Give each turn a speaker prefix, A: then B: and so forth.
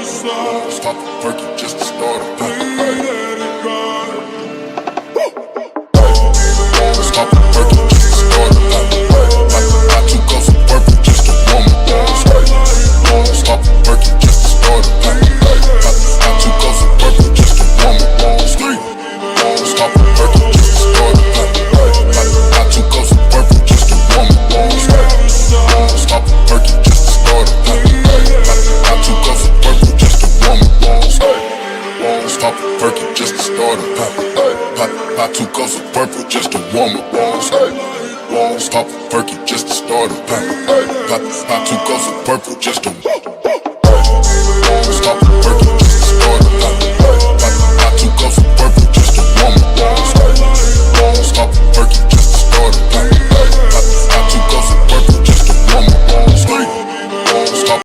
A: Stop the perky just to start it. Stop the perky just to start it. Got 2 cups of purple just to warm it. Stop the perky just to start it. Got 2 cups of purple just to warm it. Stop the perky just to start it. Got 2 cups of purple just to warm it. Stop the perky just to start it. Got 2 cups of purple just to warm it. Stop the perky just to start it. Got 2 cups of purple just to warm it. Stop the perky just to start it. Got 2 cups of purple just to